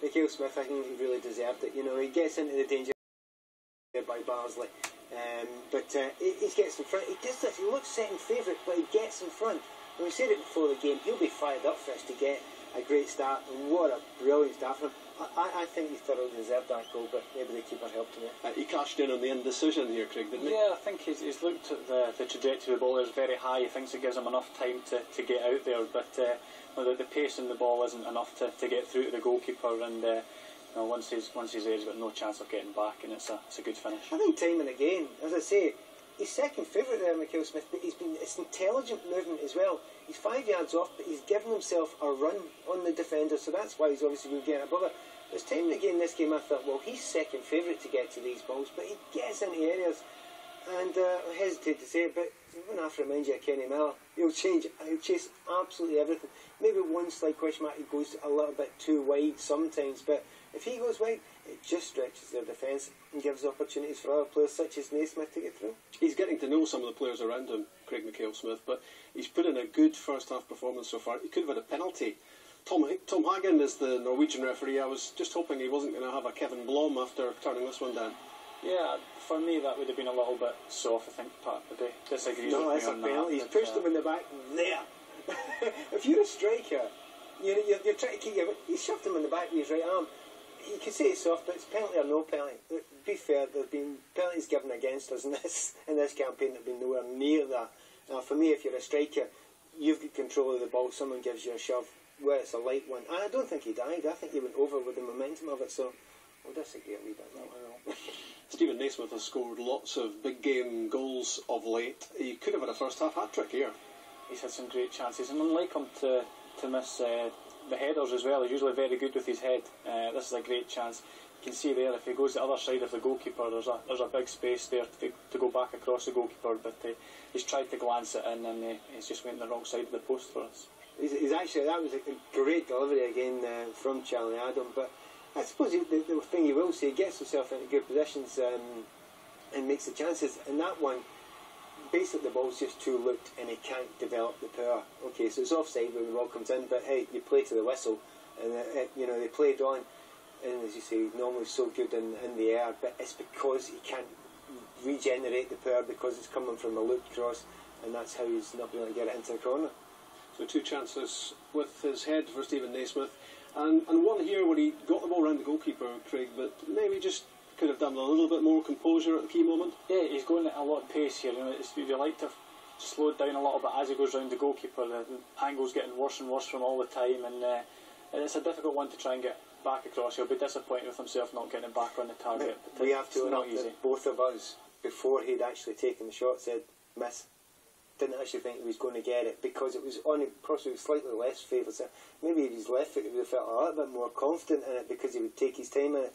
Michael Smith, I think he really deserved it. You know, he gets into the danger by Barnsley, but he gets in front. He does this. He looks second favourite, but he gets in front. And we said it before the game. He'll be fired up for us to get a great start. And what a brilliant start from him. I think he thoroughly deserved that goal, but maybe the keeper helped him out. He cashed in on the indecision here, Craig, didn't he? Yeah, I think he's looked at the trajectory of the ball is very high. He thinks it gives him enough time to get out there, but the pace in the ball isn't enough to get through to the goalkeeper. And once he's there, he's got no chance of getting back, and it's a good finish. I think time and again, as I say, he's second favourite there, Michael Smith, but it's intelligent movement as well. He's 5 yards off, but he's given himself a run on the defender, so that's why he's obviously been getting above it. There's time and again in this game I thought, well, he's second favourite to get to these balls, but he gets into areas, and I hesitate to say it, but when I have to remind you of Kenny Miller, he'll chase absolutely everything. Maybe one slight question mark, he goes a little bit too wide sometimes, but if he goes wide, it just stretches their defence and gives opportunities for other players such as Naismith to get through. He's getting to know some of the players around him, Craig Smith, but he's put in a good first half performance so far. He could have had a penalty. Tom Hagen is the Norwegian referee. I was just hoping he wasn't going to have a Kevin Blom after turning this one down. Yeah, for me that would have been a little bit soft. I think Pat maybe disagrees with me on that. No, that's a penalty. He's pushed him in the back there. If you're a striker, you're trying to keep your... He shoved him in the back with his right arm. You could say it's soft, but it's penalty or no penalty. To be fair, there have been penalties given against us in this campaign that have been nowhere near that. Now, for me, if you're a striker, you've got control of the ball, someone gives you a shove, where it's a light one. And I don't think he died. I think he went over with the momentum of it, so I'll disagree a wee bit. Stephen Naismith has scored lots of big game goals of late. He could have had a first half hat-trick here. He's had some great chances, and unlike him to miss the headers as well, he's usually very good with his head. This is a great chance. You can see there, if he goes the other side of the goalkeeper, there's a big space there to go back across the goalkeeper, but he's tried to glance it in, and he's just went on the wrong side of the post for us. He's actually, that was a great delivery again from Charlie Adam, but I suppose the thing you will say, he gets himself into good positions and makes the chances, and that one, basically the ball's just too looped and he can't develop the power. Okay, so it's offside when the ball comes in, but hey, you play to the whistle, and they played on, and as you say, he's normally so good in the air, but it's because he can't regenerate the power because it's coming from a looped cross, and that's how he's not been able to get it into the corner. So two chances with his head for Stephen Naismith, and one here where he got the ball around the goalkeeper, Craig, but maybe just could have done a little bit more composure at the key moment. Yeah, he's going at a lot of pace here. You like to slow it down a little bit as he goes round the goalkeeper. The angle's getting worse and worse from all the time, and it's a difficult one to try and get back across. He'll be disappointed with himself not getting it back on the target. But we have to not easy. Both of us, before he'd actually taken the shot, said miss. Didn't actually think he was going to get it because it was on possibly slightly less favourite. So maybe if he's left foot, he would have felt a little bit more confident in it because he would take his time in it.